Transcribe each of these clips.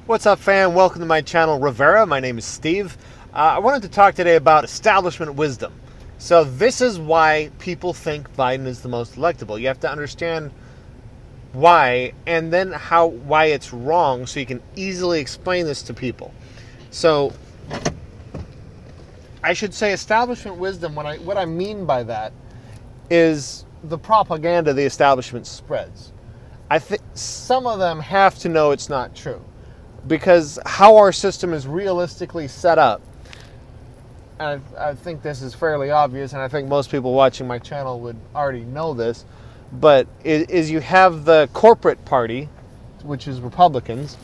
What's up, fam? Welcome to my channel, Re-Vera. My name is Steve. I wanted to talk today about establishment wisdom. So this is why people think Biden is the most electable. You have to understand why, and then why it's wrong, so you can easily explain this to people. So I should say establishment wisdom. What I mean by that is the propaganda the establishment spreads. I think some of them have to know it's not true, because how our system is realistically set up, and I think this is fairly obvious, and I think most people watching my channel would already know this, but is you have the corporate party, which is Republicans,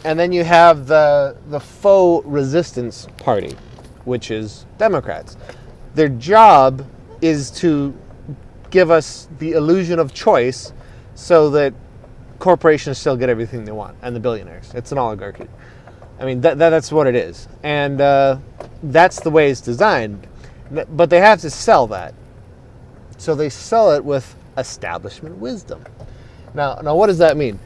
and then you have the faux resistance party, which is Democrats. Their job is to give us the illusion of choice so that corporations still get everything they want, and the billionaires. It's an oligarchy. I mean, that's what it is. And that's the way it's designed. But they have to sell that. So they sell it with establishment wisdom. Now what does that mean?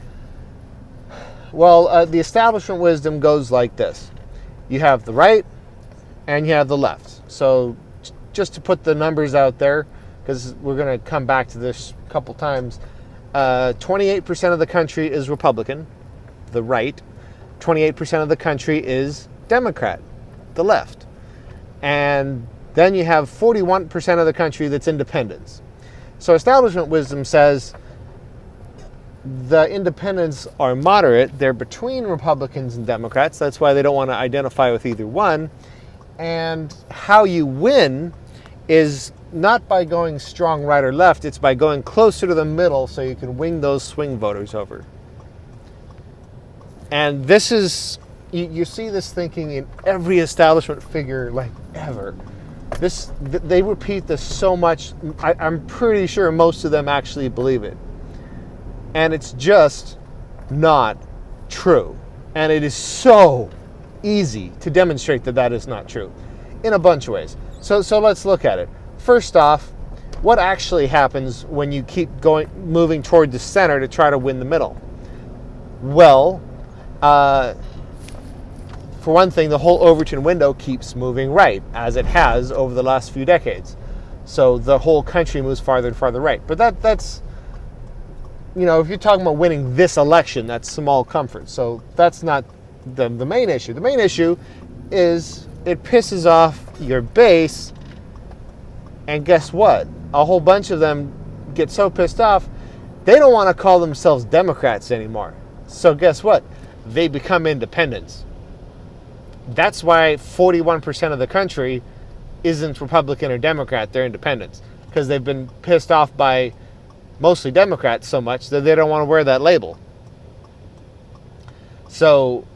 Well, the establishment wisdom goes like this. You have the right and you have the left. So just to put the numbers out there, because we're going to come back to this a couple times, 28% of the country is Republican, the right. 28% of the country is Democrat, the left. And then you have 41% of the country that's independents. So establishment wisdom says the independents are moderate. They're between Republicans and Democrats. That's why they don't want to identify with either one. And how you win is not by going strong right or left, it's by going closer to the middle so you can wing those swing voters over. And this is, you see this thinking in every establishment figure, like, ever. They repeat this so much, I'm pretty sure most of them actually believe it. And it's just not true. And it is so easy to demonstrate that that is not true in a bunch of ways. So let's look at it. First off, what actually happens when you keep moving toward the center to try to win the middle? Well, for one thing, the whole Overton window keeps moving right, as it has over the last few decades. So the whole country moves farther and farther right. But that's, you know, if you're talking about winning this election, that's small comfort. So that's not the main issue. The main issue is it pisses off your base. And guess what? A whole bunch of them get so pissed off, they don't want to call themselves Democrats anymore. So guess what? They become independents. That's why 41% of the country isn't Republican or Democrat, they're independents. Because they've been pissed off by mostly Democrats so much that they don't want to wear that label. So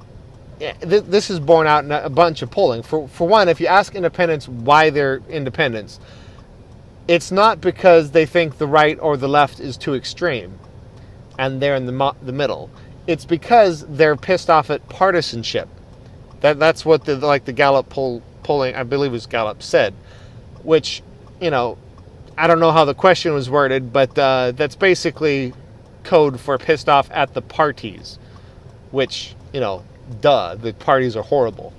yeah, this is borne out in a bunch of polling. For one, if you ask independents why they're independents, it's not because they think the right or the left is too extreme and they're in the middle. It's because they're pissed off at partisanship. That's what the Gallup polling, I believe it was Gallup, said. Which, you know, I don't know how the question was worded, but that's basically code for pissed off at the parties. Which, you know, duh, the parties are horrible.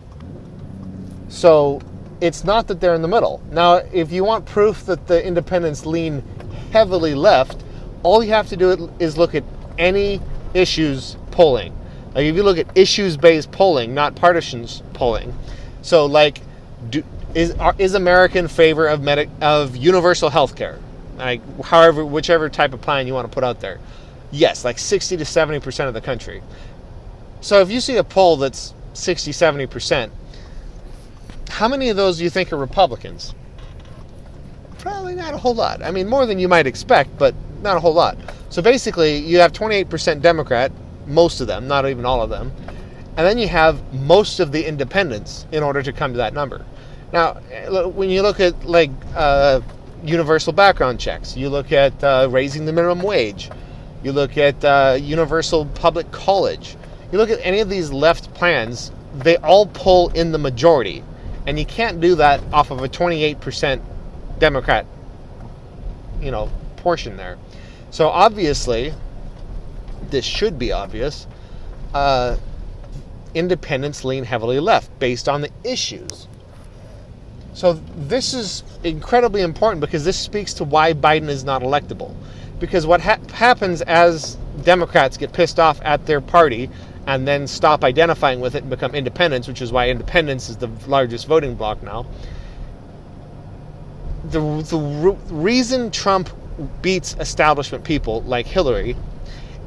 So it's not that they're in the middle. Now, if you want proof that the independents lean heavily left, all you have to do is look at any issues polling. Like if you look at issues-based polling, not partisans polling. So, like, is America in favor of universal health care? Like, whichever type of plan you want to put out there. Yes, like 60 to 70% of the country. So if you see a poll that's 60, 70%, how many of those do you think are Republicans? Probably not a whole lot. I mean, more than you might expect, but not a whole lot. So basically, you have 28% Democrat, most of them, not even all of them. And then you have most of the independents in order to come to that number. Now, when you look at, like, universal background checks, you look at raising the minimum wage, you look at universal public college, you look at any of these left plans, they all pull in the majority. And you can't do that off of a 28% Democrat, you know, portion there. So obviously, this should be obvious, independents lean heavily left based on the issues. So this is incredibly important because this speaks to why Biden is not electable. Because what happens as Democrats get pissed off at their party and then stop identifying with it and become independents, which is why independence is the largest voting bloc now. The reason Trump beats establishment people like Hillary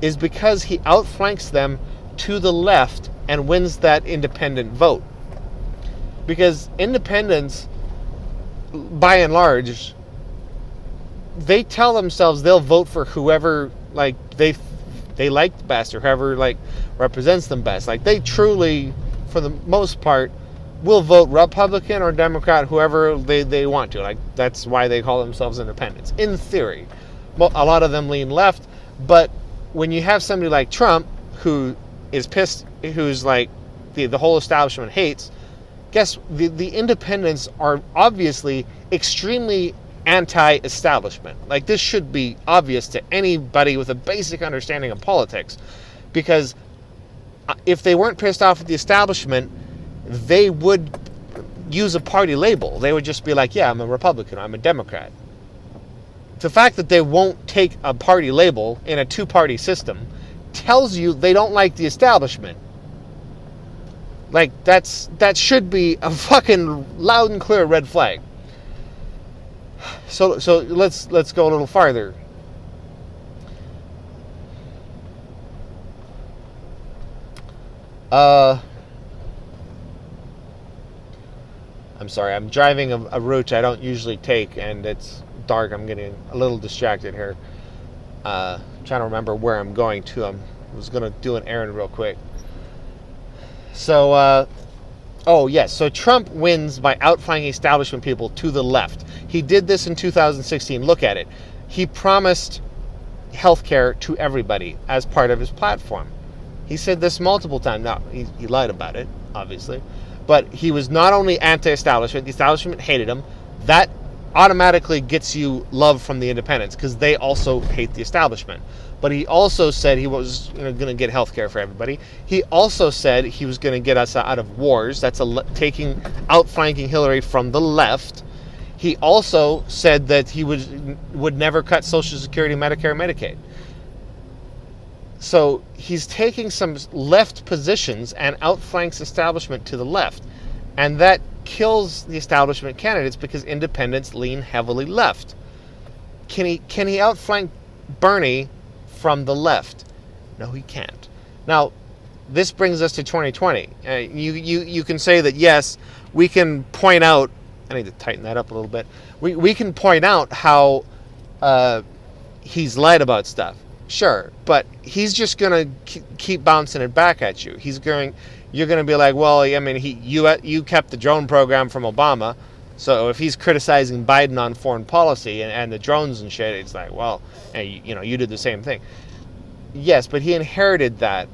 is because he outflanks them to the left and wins that independent vote. Because independents, by and large, they tell themselves they'll vote for whoever like they like the best, or whoever like represents them best. Like they truly, for the most part, will vote Republican or Democrat, whoever they want to. Like that's why they call themselves independents. In theory, well, a lot of them lean left, but when you have somebody like Trump who is pissed, who's like the whole establishment hates, guess the independents are obviously extremely anti-establishment. Like this should be obvious to anybody with a basic understanding of politics, because if they weren't pissed off at the establishment, they would use a party label. They would just be like, yeah, I'm a Republican, I'm a Democrat. The fact that they won't take a party label in a two-party system tells you they don't like the establishment. Like that should be a fucking loud and clear red flag. So let's go a little farther. I'm sorry, I'm driving a route I don't usually take, and it's dark. I'm getting a little distracted here. Trying to remember where I'm going to. I was going to do an errand real quick. So, oh yes, so Trump wins by outflanking establishment people to the left. He did this in 2016. Look at it. He promised health care to everybody as part of his platform. He said this multiple times. Now, he lied about it, obviously. But he was not only anti-establishment, the establishment hated him. That automatically gets you love from the independents because they also hate the establishment. But he also said he was going to get health care for everybody. He also said he was going to get us out of wars. That's outflanking Hillary from the left. He also said that he would never cut Social Security, Medicare, Medicaid. So he's taking some left positions and outflanks establishment to the left. And that kills the establishment candidates because independents lean heavily left. Can he outflank Bernie from the left? No, he can't. Now, this brings us to 2020. You can say that, yes, we can point out, I need to tighten that up a little bit. We can point out how he's lied about stuff. Sure, but he's just going to keep bouncing it back at you. You're going to be like, well, I mean, you kept the drone program from Obama, so if he's criticizing Biden on foreign policy and the drones and shit, it's like, well, hey, you did the same thing. Yes, but he inherited that.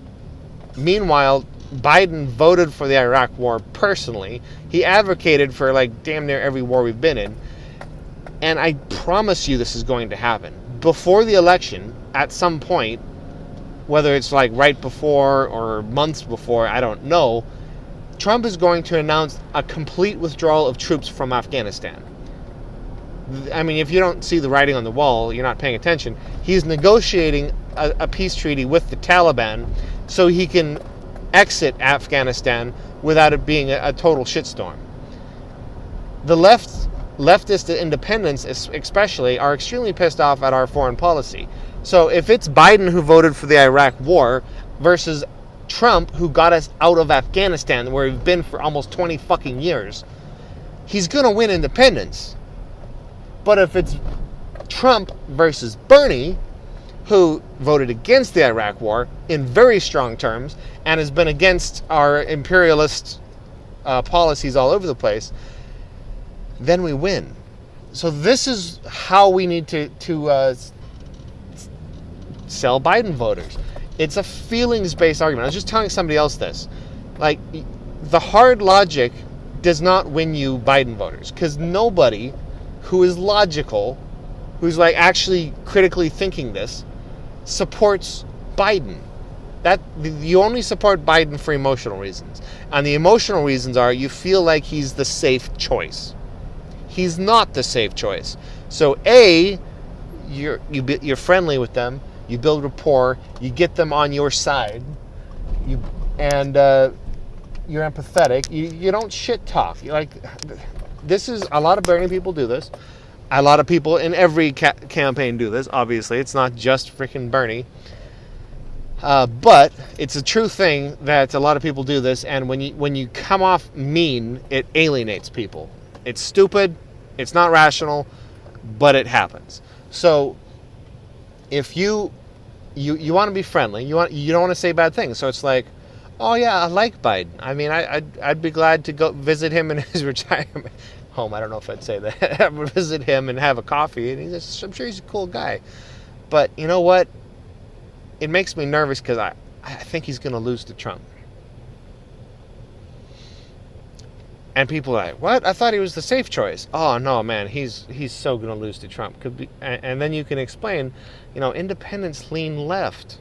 Meanwhile, Biden voted for the Iraq war personally. He advocated for like damn near every war we've been in. And I promise you this is going to happen. Before the election, at some point, whether it's like right before or months before, I don't know, Trump is going to announce a complete withdrawal of troops from Afghanistan. I mean, if you don't see the writing on the wall, you're not paying attention. He's negotiating a peace treaty with the Taliban so he can exit Afghanistan without it being a total shitstorm. The leftist independents especially are extremely pissed off at our foreign policy. So if it's Biden who voted for the Iraq war versus Trump who got us out of Afghanistan where we've been for almost 20 fucking years, he's going to win independence. But if it's Trump versus Bernie, who voted against the Iraq war in very strong terms and has been against our imperialist policies all over the place, then we win. So this is how we need to sell Biden voters. It's a feelings-based argument. I was just telling somebody else this. Like, the hard logic does not win you Biden voters because nobody who is logical, who's like actually critically thinking this, supports Biden. You only support Biden for emotional reasons. And the emotional reasons are you feel like he's the safe choice. He's not the safe choice. So you're friendly with them, you build rapport, you get them on your side, and you're empathetic. You don't shit talk. This is, a lot of Bernie people do this. A lot of people in every campaign do this. Obviously, it's not just freaking Bernie. But it's a true thing that a lot of people do this, and when you come off mean, it alienates people. It's stupid, it's not rational, but it happens. So if you want to be friendly, you don't want to say bad things. So it's like, oh yeah, I like Biden. I mean, I'd be glad to go visit him in his retirement home. I don't know if I'd say that. Visit him and have a coffee, and I'm sure he's a cool guy. But you know what? It makes me nervous because I think he's going to lose to Trump. And people are like, what? I thought he was the safe choice. Oh, no, man, he's so going to lose to Trump. And then you can explain, independents lean left.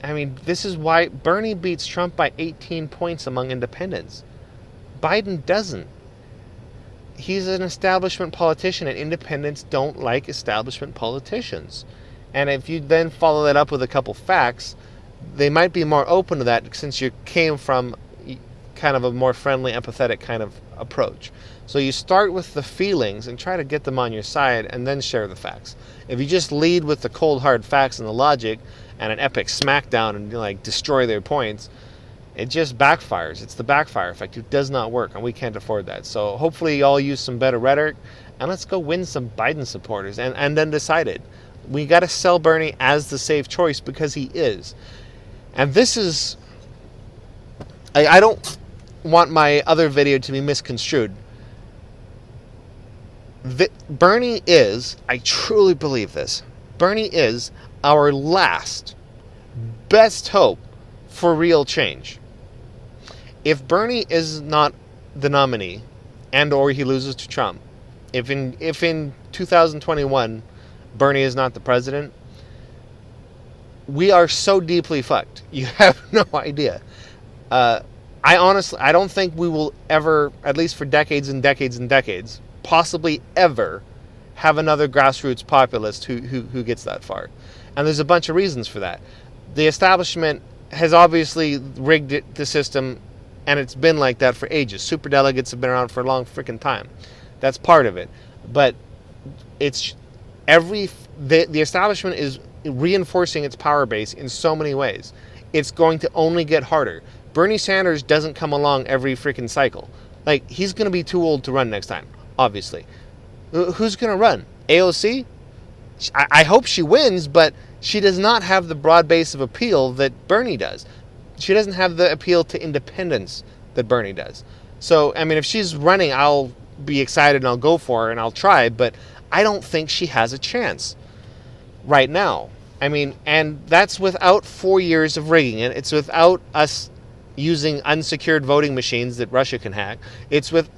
I mean, this is why Bernie beats Trump by 18 points among independents. Biden doesn't. He's an establishment politician, and independents don't like establishment politicians. And if you then follow that up with a couple facts, they might be more open to that since you came from kind of a more friendly, empathetic kind of approach. So you start with the feelings and try to get them on your side and then share the facts. If you just lead with the cold, hard facts and the logic and an epic smackdown and destroy their points, it just backfires. It's the backfire effect. It does not work, and we can't afford that. So hopefully you all use some better rhetoric, and let's go win some Biden supporters and then decide it. We got to sell Bernie as the safe choice because he is. And this is... I don't want my other video to be misconstrued. Bernie is, I truly believe this, Bernie is our last best hope for real change. If Bernie is not the nominee and or he loses to Trump, if in 2021 Bernie is not the president, we are so deeply fucked. You have no idea. I don't think we will ever, at least for decades and decades and decades, possibly ever have another grassroots populist who gets that far. And there's a bunch of reasons for that. The establishment has obviously rigged the system, and it's been like that for ages. Superdelegates have been around for a long freaking time. That's part of it. But it's... the establishment is reinforcing its power base in so many ways. It's going to only get harder. Bernie Sanders doesn't come along every freaking cycle. He's going to be too old to run next time, obviously. Who's going to run? AOC? I hope she wins, but she does not have the broad base of appeal that Bernie does. She doesn't have the appeal to independence that Bernie does. So, I mean, if she's running, I'll be excited and I'll go for her and I'll try, but I don't think she has a chance right now. I mean, and that's without 4 years of rigging it. It's without us using unsecured voting machines that Russia can hack. It's with...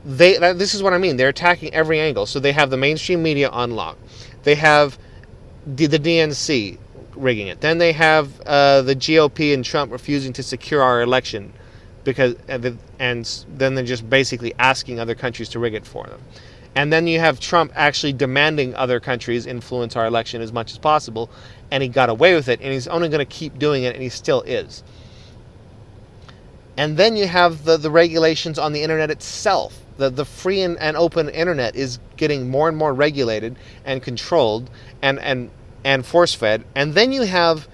this is what I mean. They're attacking every angle. So they have the mainstream media on lock. They have the DNC rigging it. Then they have the GOP and Trump refusing to secure our election because and then they're just basically asking other countries to rig it for them. And then you have Trump actually demanding other countries influence our election as much as possible, and he got away with it, and he's only going to keep doing it, and he still is. And then you have the regulations on the internet itself. The free and open internet is getting more and more regulated and controlled and force-fed. And then you have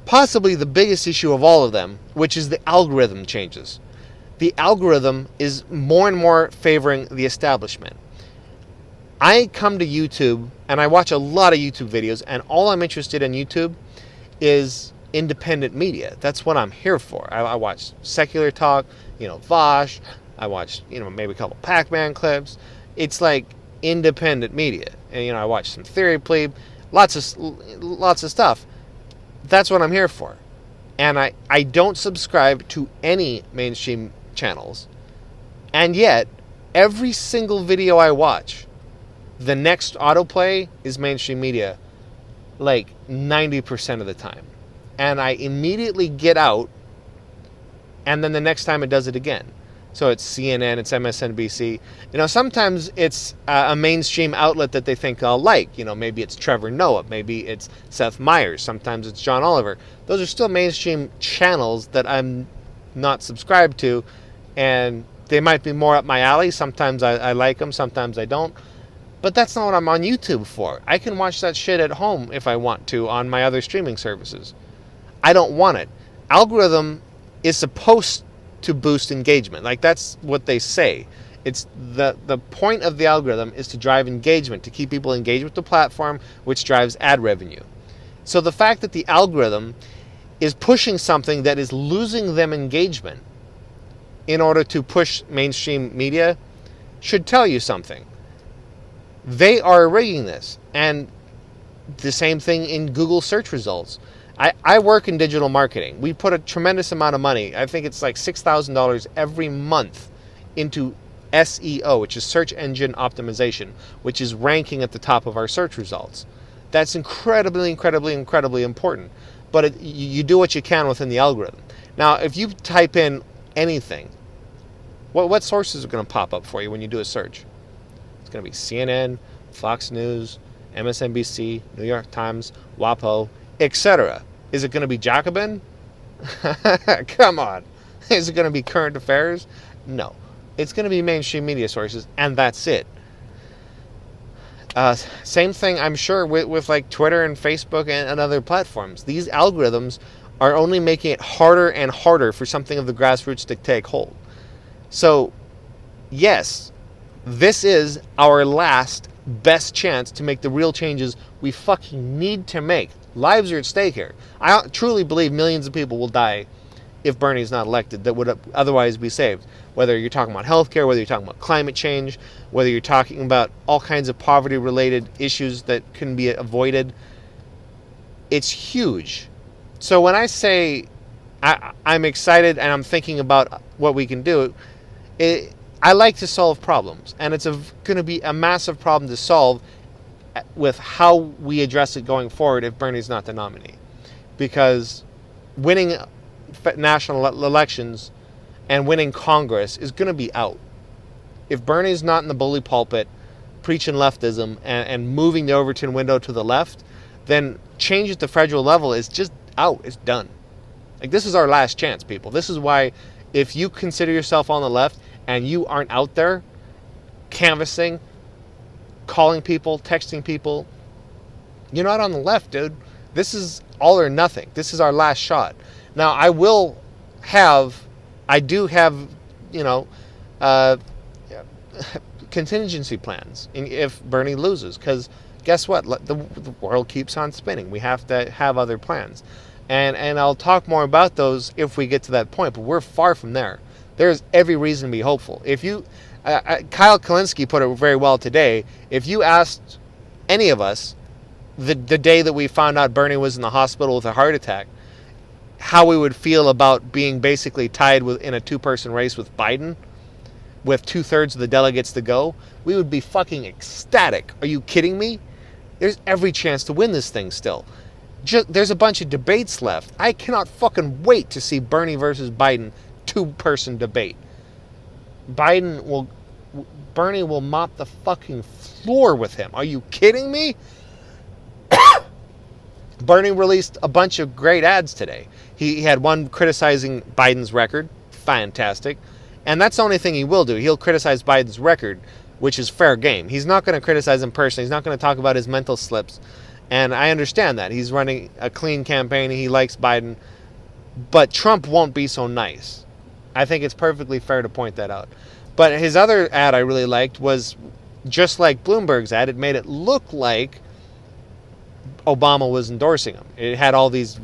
possibly the biggest issue of all of them, which is the algorithm changes. The algorithm is more and more favoring the establishment. I come to YouTube and I watch a lot of YouTube videos, and all I'm interested in YouTube is independent media. That's what I'm here for. I watch secular talk, Vosh. I watch, maybe a couple Pac-Man clips. It's like independent media. And, I watch some Theory Plebe, lots of stuff. That's what I'm here for. And I don't subscribe to any mainstream channels. And yet, every single video I watch, the next autoplay is mainstream media, like 90% of the time. and I immediately get out, and then the next time it does it again. So it's CNN, it's MSNBC. Sometimes it's a mainstream outlet that they think I'll like. Maybe it's Trevor Noah, maybe it's Seth Meyers, sometimes it's John Oliver. Those are still mainstream channels that I'm not subscribed to, and they might be more up my alley. Sometimes I like them, sometimes I don't. But that's not what I'm on YouTube for. I can watch that shit at home if I want to on my other streaming services. I don't want it. Algorithm is supposed to boost engagement. Like, that's what they say. It's the point of the algorithm is to drive engagement, to keep people engaged with the platform, which drives ad revenue. So the fact that the algorithm is pushing something that is losing them engagement in order to push mainstream media should tell you something. They are rigging this. And the same thing in Google search results. I work in digital marketing. We put a tremendous amount of money, I think it's like $6,000 every month, into SEO, which is search engine optimization, which is ranking at the top of our search results. That's incredibly, incredibly, incredibly important. But you do what you can within the algorithm. Now, if you type in anything, what sources are going to pop up for you when you do a search? It's going to be CNN, Fox News, MSNBC, New York Times, WAPO, etc. Is it going to be Jacobin? Come on. Is it going to be current affairs? No. It's going to be mainstream media sources, and that's it. Same thing, I'm sure, with like Twitter and Facebook and other platforms. These algorithms are only making it harder and harder for something of the grassroots to take hold. So, yes, this is our last best chance to make the real changes we fucking need to make. Lives are at stake here. I truly believe millions of people will die if Bernie's not elected that would otherwise be saved. Whether you're talking about healthcare, whether you're talking about climate change, whether you're talking about all kinds of poverty-related issues that can be avoided, it's huge. So when I say I'm excited and I'm thinking about what we can do, I like to solve problems, and it's going to be a massive problem to solve with how we address it going forward if Bernie's not the nominee. Because winning national elections and winning Congress is going to be out. If Bernie's not in the bully pulpit preaching leftism and moving the Overton window to the left, then change at the federal level is just out. It's done. Like, this is our last chance, people. This is why, if you consider yourself on the left and you aren't out there canvassing, calling people, texting people, you're not on the left, dude. This is all or nothing. This is our last shot. Now, I do have, contingency plans if Bernie loses, because guess what? The world keeps on spinning. We have to have other plans. And I'll talk more about those if we get to that point, but we're far from there. There's every reason to be hopeful. If you, Kyle Kalinske put it very well today, if you asked any of us the day that we found out Bernie was in the hospital with a heart attack, how we would feel about being basically tied in a two-person race with Biden, with 2/3 of the delegates to go, we would be fucking ecstatic. Are you kidding me? There's every chance to win this thing still. There's a bunch of debates left. I cannot fucking wait to see Bernie versus Biden two-person debate. Bernie will mop the fucking floor with him. Are you kidding me? Bernie released a bunch of great ads today. He had one criticizing Biden's record. Fantastic. And that's the only thing he will do. He'll criticize Biden's record, which is fair game. He's not going to criticize him personally. He's not going to talk about his mental slips. And I understand that. He's running a clean campaign. He likes Biden. But Trump won't be so nice. I think it's perfectly fair to point that out. But his other ad I really liked was just like Bloomberg's ad. It made it look like Obama was endorsing him. It had all these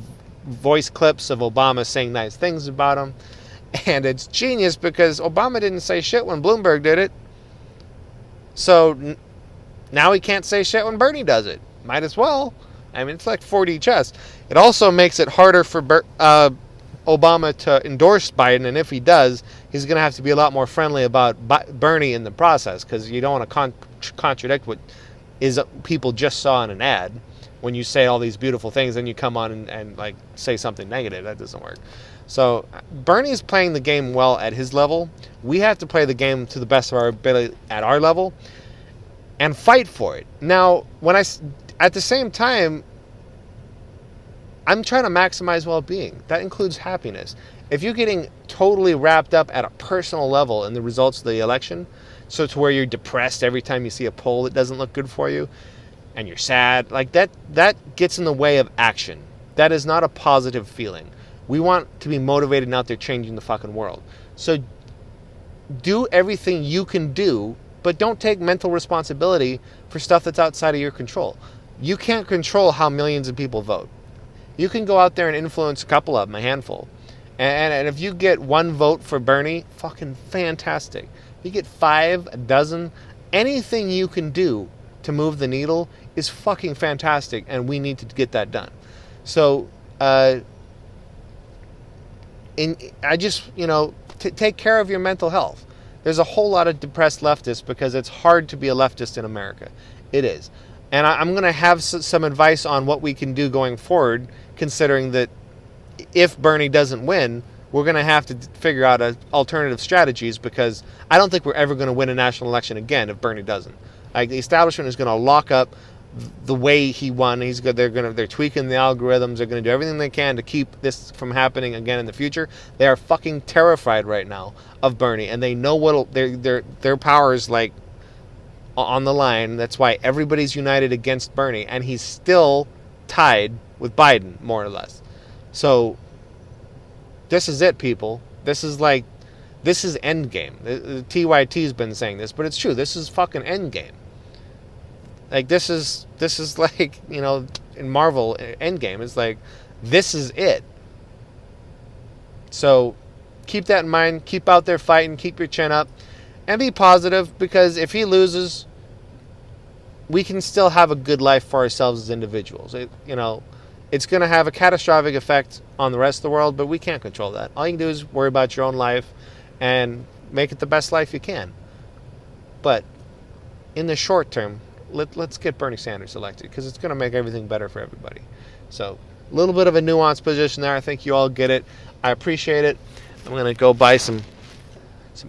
voice clips of Obama saying nice things about him. And it's genius because Obama didn't say shit when Bloomberg did it. So now he can't say shit when Bernie does it. Might as well. I mean, it's like 4D chess. It also makes it harder for Obama to endorse Biden. And if he does, he's going to have to be a lot more friendly about Bernie in the process, because you don't want to contradict what people just saw in an ad. when you say all these beautiful things, then you come on and like say something negative. That doesn't work. So Bernie is playing the game well at his level. We have to play the game to the best of our ability at our level and fight for it. Now, at the same time, I'm trying to maximize well-being. That includes happiness. If you're getting totally wrapped up at a personal level in the results of the election, so to where you're depressed every time you see a poll that doesn't look good for you, and you're sad, like that gets in the way of action. That is not a positive feeling. We want to be motivated and out there changing the fucking world. So do everything you can do, but don't take mental responsibility for stuff that's outside of your control. You can't control how millions of people vote. You can go out there and influence a couple of them, a handful. And if you get one vote for Bernie, fucking fantastic. If you get 5, a dozen, anything you can do to move the needle is fucking fantastic, and we need to get that done. So, take care of your mental health. There's a whole lot of depressed leftists because it's hard to be a leftist in America. It is. And I'm going to have some advice on what we can do going forward, considering that if Bernie doesn't win, we're going to have to figure out alternative strategies, because I don't think we're ever going to win a national election again if Bernie doesn't. Like, the establishment is going to lock up the way he won. They're tweaking the algorithms. They're going to do everything they can to keep this from happening again in the future. They are fucking terrified right now of Bernie, and they know their power is like on the line. That's why everybody's united against Bernie, and he's still tied with Biden, more or less. So this is it, people. This is endgame. The TYT's been saying this, but it's true. This is fucking endgame. Like, this is like, in Marvel, endgame. It's like, this is it. So keep that in mind. Keep out there fighting. Keep your chin up. And be positive, because if he loses, we can still have a good life for ourselves as individuals. It's going to have a catastrophic effect on the rest of the world, but we can't control that. All you can do is worry about your own life and make it the best life you can. But in the short term, let's get Bernie Sanders elected, because it's going to make everything better for everybody. So a little bit of a nuanced position there. I think you all get it. I appreciate it. I'm going to go buy some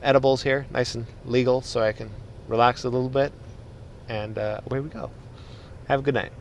edibles here, nice and legal, so I can relax a little bit. And away we go. Have a good night.